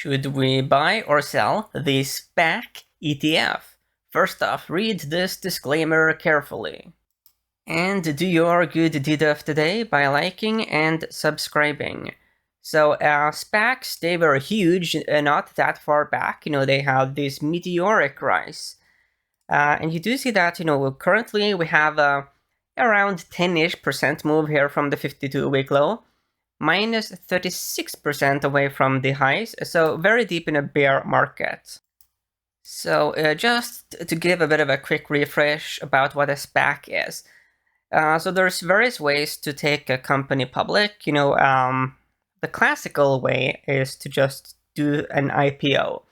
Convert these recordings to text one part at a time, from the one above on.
Should we buy or sell the SPAK ETF? First off, read this disclaimer carefully. And do your good deed of today by liking and subscribing. So SPACs, they were huge not that far back. They had this meteoric rise. And you do see that, currently we have around 10-ish% move here from the 52-week low. Minus 36% away from the highs, so very deep in a bear market. So just to give a bit of a quick refresh about what a SPAC is. So there's various ways to take a company public. The classical way is to just do an IPO.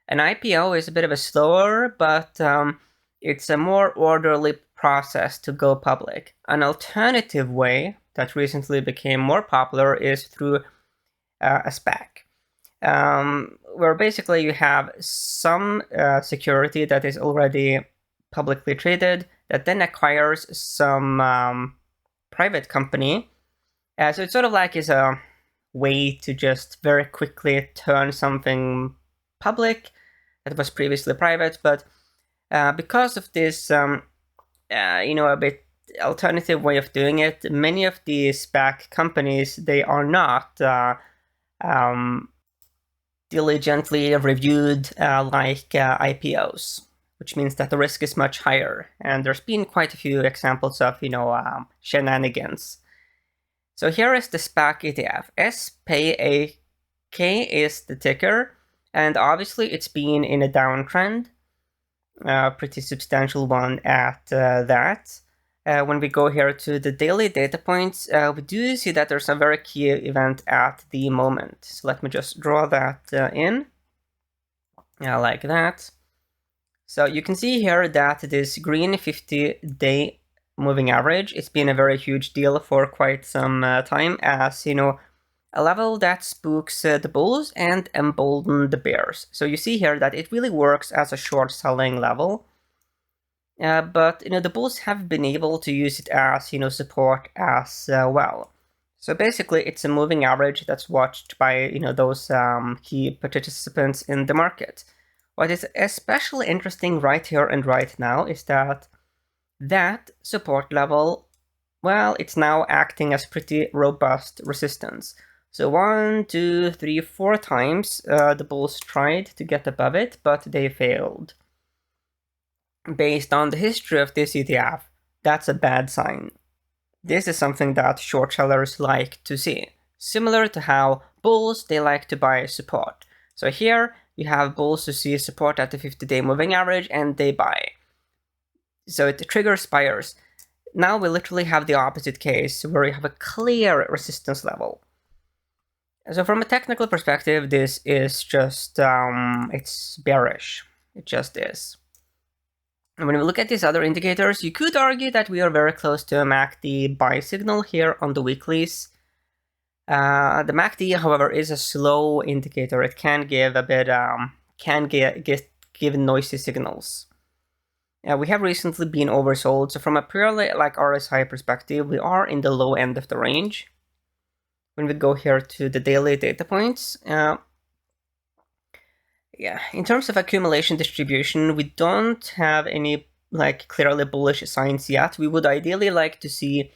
An IPO is a bit of a slower, but it's a more orderly process to go public. An alternative way that recently became more popular is through a SPAC, where basically you have some security that is already publicly traded that then acquires some private company. So it's sort of like is a way to just very quickly turn something public that was previously private, but because of this, a bit alternative way of doing it, many of the SPAC companies, they are not diligently reviewed like IPOs, which means that the risk is much higher. And there's been quite a few examples of, shenanigans. So here is the SPAK ETF. SPAK is the ticker, and obviously it's been in a downtrend, pretty substantial one at that. When we go here to the daily data points, we do see that there's a very key event at the moment. So let me just draw that in, like that. So you can see here that this green 50-day moving average, it's been a very huge deal for quite some time, as a level that spooks the bulls and embolden the bears. So you see here that it really works as a short selling level. But the bulls have been able to use it as support as well. So basically, it's a moving average that's watched by those key participants in the market. What is especially interesting right here and right now is that support level, well, it's now acting as pretty robust resistance. So 1, 2, 3, 4 times the bulls tried to get above it, but they failed. Based on the history of this ETF, that's a bad sign. This is something that short sellers like to see, similar to how bulls, they like to buy support. So here you have bulls who see support at the 50-day moving average and they buy. So it triggers buyers. Now we literally have the opposite case where you have a clear resistance level. So from a technical perspective, this is just, it's bearish. It just is. And when we look at these other indicators, you could argue that we are very close to a MACD buy signal here on the weeklies. The MACD, however, is a slow indicator. It can give a bit, give noisy signals. We have recently been oversold, so from a purely like RSI perspective, we are in the low end of the range. When we go here to the daily data points, in terms of accumulation distribution, we don't have any like clearly bullish signs yet. We would ideally like to see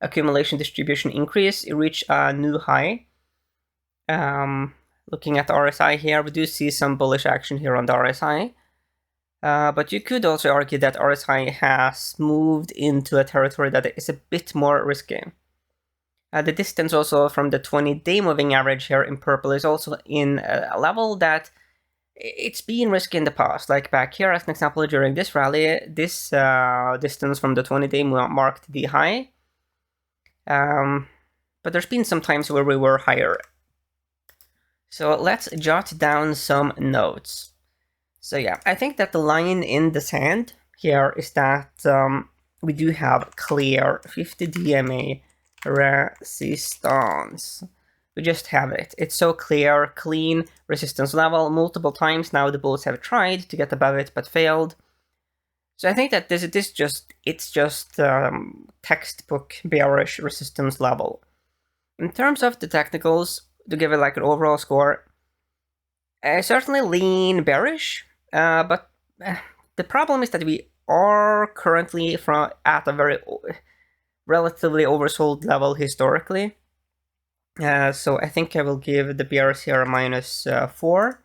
accumulation distribution increase, reach a new high. Looking at the RSI here, we do see some bullish action here on the RSI. But you could also argue that RSI has moved into a territory that is a bit more risky. The distance also from the 20-day moving average here in purple is also in a level that it's been risky in the past. Like back here, as an example, during this rally, this distance from the 20-day marked the high. But there's been some times where we were higher. So let's jot down some notes. So yeah, I think that the line in the sand here is that we do have clear 50 DMA resistance. We just have it. It's so clear, clean resistance level multiple times. Now the bulls have tried to get above it but failed. So I think that it's just textbook bearish resistance level. In terms of the technicals, to give it like an overall score, I certainly lean bearish, but the problem is that we are currently at a very relatively oversold level historically. So I think I will give the bears here a -4.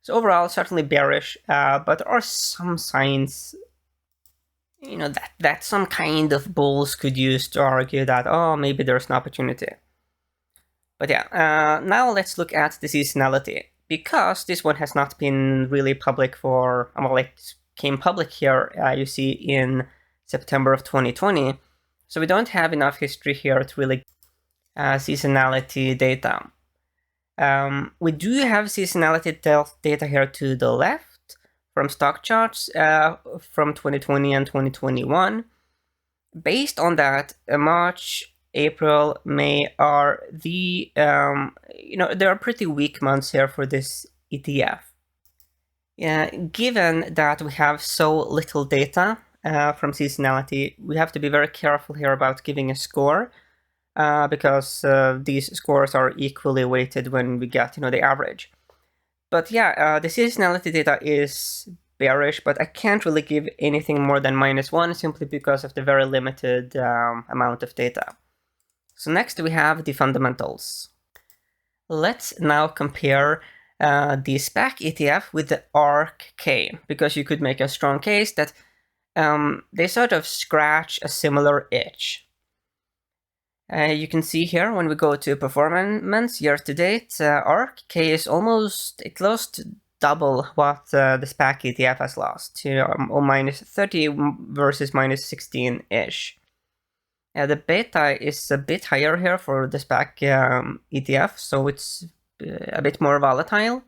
So overall, certainly bearish, but there are some signs, that some kind of bulls could use to argue that, oh, maybe there's an opportunity. But yeah, now let's look at the seasonality. Because this one has not been really public for, well, it came public here, you see, in September of 2020. So we don't have enough history here to really seasonality data. We do have seasonality data here to the left from stock charts from 2020 and 2021. Based on that, March, April, May are the, there are pretty weak months here for this ETF. Given that we have so little data from seasonality, we have to be very careful here about giving a score because these scores are equally weighted when we get, the average. But yeah, the seasonality data is bearish, but I can't really give anything more than -1 simply because of the very limited amount of data. So next we have the fundamentals. Let's now compare the SPAC ETF with the ARK-K, because you could make a strong case that they sort of scratch a similar itch. You can see here when we go to performance year to date, ARK-K is it lost double what the SPAC ETF has lost, -30 versus -16-ish. The beta is a bit higher here for the SPAC ETF, so it's a bit more volatile.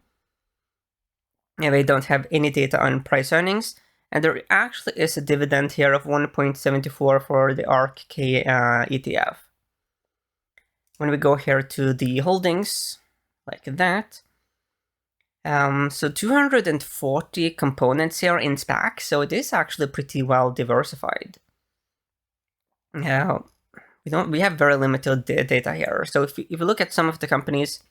They don't have any data on price earnings, and there actually is a dividend here of 1.74 for the ARK-K ETF. When we go here to the holdings, like that, so 240 components here in SPAC, so it is actually pretty well diversified. Now, we have very limited data here. So if you look at some of the companies,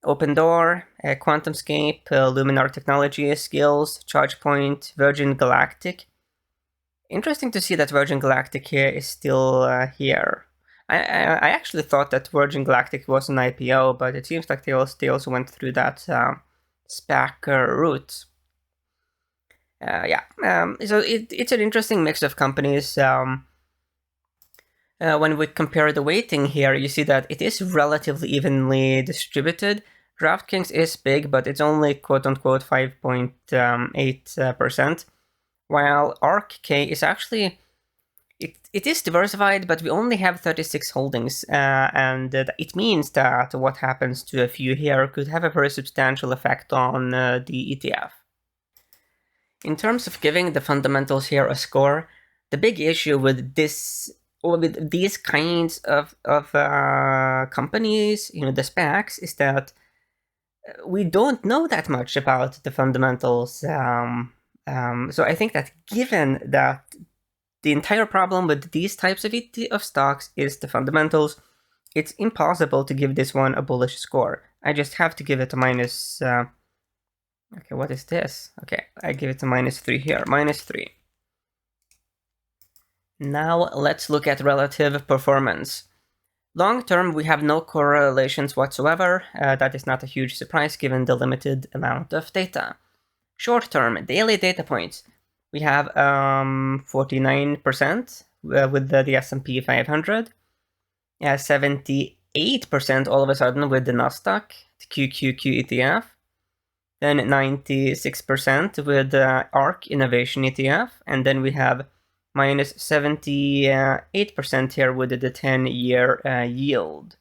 OpenDoor, QuantumScape, Luminar Technologies, Skills, ChargePoint, Virgin Galactic. Interesting to see that Virgin Galactic here is still here. I actually thought that Virgin Galactic was an IPO, but it seems like they also went through that SPAC route. So it's an interesting mix of companies. When we compare the weighting here, you see that it is relatively evenly distributed. DraftKings is big, but it's only quote-unquote 5.8%, while ARK-K is actually, it is diversified, but we only have 36 holdings, and it means that what happens to a few here could have a very substantial effect on the ETF. In terms of giving the fundamentals here a score, the big issue with with these kinds of companies, the SPACs, is that we don't know that much about the fundamentals. So I think that given that the entire problem with these types of stocks is the fundamentals, it's impossible to give this one a bullish score. I just have to give it a minus. Okay, what is this? Okay, I give it a -3 here, -3. Now let's look at relative performance. Long term, we have no correlations whatsoever. That is not a huge surprise given the limited amount of data. Short term, daily data points. We have 49% with the S&P 500, 78% all of a sudden with the Nasdaq, the QQQ ETF, then 96% with the ARK Innovation ETF, and then we have -78% here with the 10-year yield.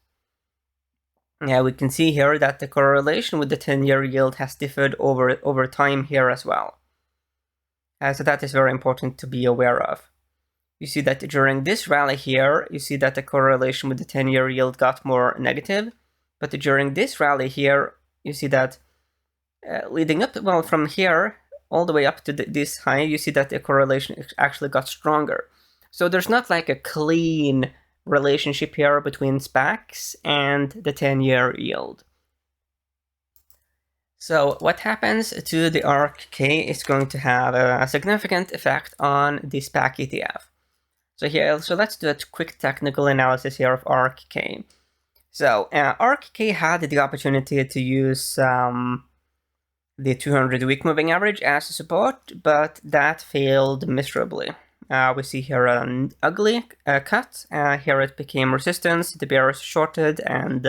Yeah, we can see here that the correlation with the 10-year yield has differed over time here as well. So that is very important to be aware of. You see that during this rally here, you see that the correlation with the 10-year yield got more negative, but during this rally here, you see that leading up, well, from here all the way up to this high, you see that the correlation actually got stronger. So there's not like a clean relationship here between SPACs and the 10-year yield. So what happens to the ARK-K is going to have a significant effect on the SPAC ETF. So let's do a quick technical analysis here of ARK-K. So ARK-K had the opportunity to use the 200-week moving average as a support, but that failed miserably. We see here an ugly cut. Here it became resistance, the bears shorted, and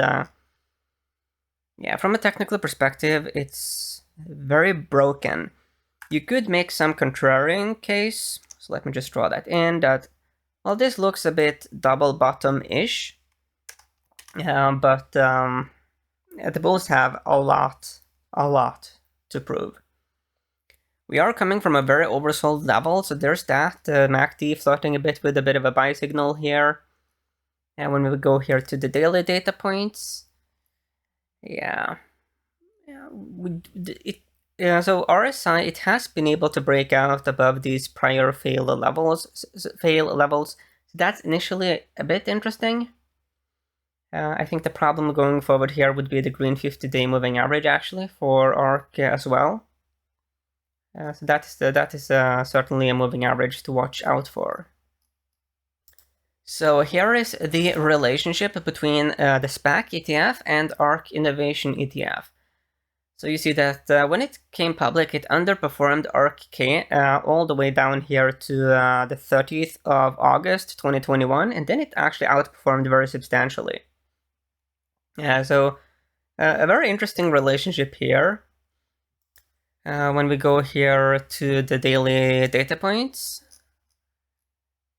yeah, from a technical perspective, it's very broken. You could make some contrarian case, so let me just draw that in, that, well, this looks a bit double bottom-ish, but the bulls have a lot to prove. We are coming from a very oversold level, so there's that. MACD flirting a bit with a bit of a buy signal here. And when we go here to the daily data points, so RSI, it has been able to break out above these prior fail levels. That's initially a bit interesting. I think the problem going forward here would be the green 50-day moving average, actually, for ARK as well. So that is certainly a moving average to watch out for. So here is the relationship between the SPAC ETF and ARK Innovation ETF. So you see that when it came public, it underperformed ARK-K all the way down here to the 30th of August 2021, and then it actually outperformed very substantially. So a very interesting relationship here. When we go here to the daily data points,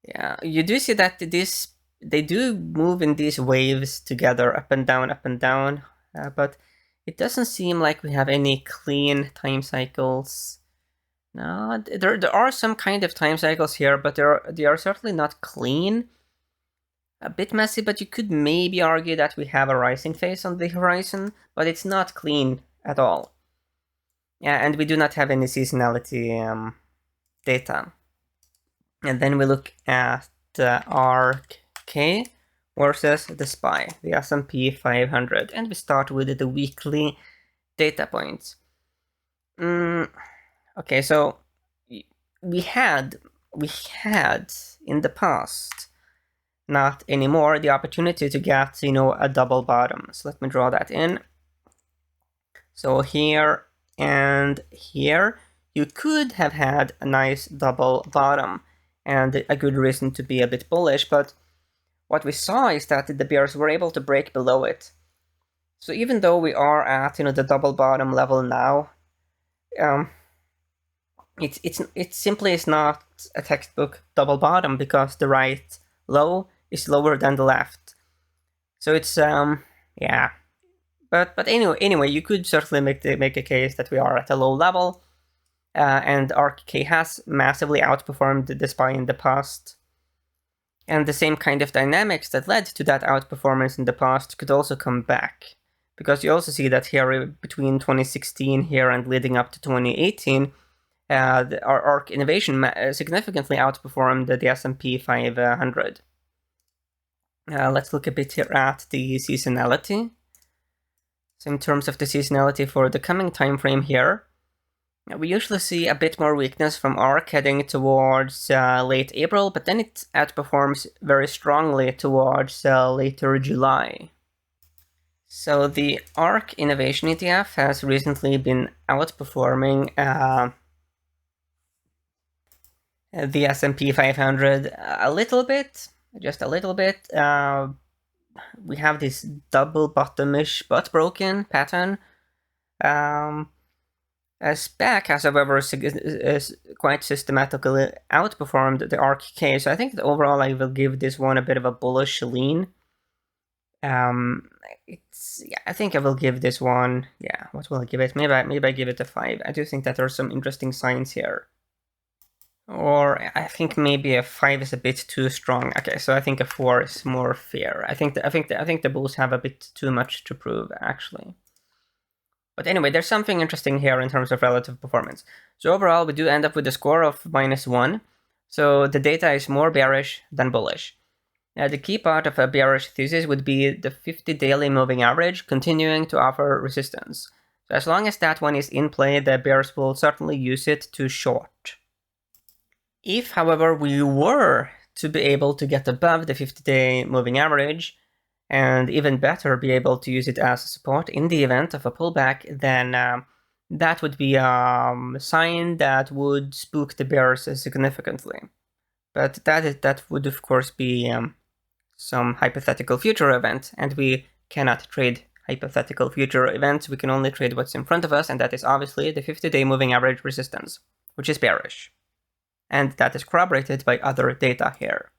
yeah, you do see that they do move in these waves together, up and down, but it doesn't seem like we have any clean time cycles. No, there are some kind of time cycles here, but they are certainly not clean. A bit messy, but you could maybe argue that we have a rising phase on the horizon, but it's not clean at all. Yeah, and we do not have any seasonality data. And then we look at ARK-K versus the SPY, the S&P 500, and we start with the weekly data points. Okay, so we had in the past, not anymore, the opportunity to get, a double bottom. So let me draw that in. So here and here, you could have had a nice double bottom and a good reason to be a bit bullish, but what we saw is that the bears were able to break below it. So even though we are at, the double bottom level now, it simply is not a textbook double bottom because the right low is lower than the left. So it's yeah. But anyway, you could certainly make a case that we are at a low level, and ARK-K has massively outperformed the SPY in the past. And the same kind of dynamics that led to that outperformance in the past could also come back. Because you also see that here between 2016 here and leading up to 2018, our ARK Innovation significantly outperformed the S&P 500. Let's look a bit here at the seasonality. So in terms of the seasonality for the coming time frame here, we usually see a bit more weakness from ARK heading towards late April, but then it outperforms very strongly towards later July. So the ARK Innovation ETF has recently been outperforming the S&P 500 a little bit, just a little bit. We have this double bottom-ish but broken pattern. Spec has, however, quite systematically outperformed the ARK-K, so I think that overall I will give this one a bit of a bullish lean. I think I will give this one, what will I give it? Maybe I give it a 5. I do think that there are some interesting signs here. Or I think maybe a 5 is a bit too strong. Okay, so I think a 4 is more fair. I think the bulls have a bit too much to prove, actually. But anyway, there's something interesting here in terms of relative performance. So overall, we do end up with a score of -1. So the data is more bearish than bullish. The key part of a bearish thesis would be the 50 daily moving average continuing to offer resistance. So as long as that one is in play, the bears will certainly use it to short. If, however, we were to be able to get above the 50-day moving average, and even better, be able to use it as support in the event of a pullback, then that would be a sign that would spook the bears significantly. But that would, of course, be some hypothetical future event, and we cannot trade hypothetical future events. We can only trade what's in front of us, and that is obviously the 50-day moving average resistance, which is bearish. And that is corroborated by other data here.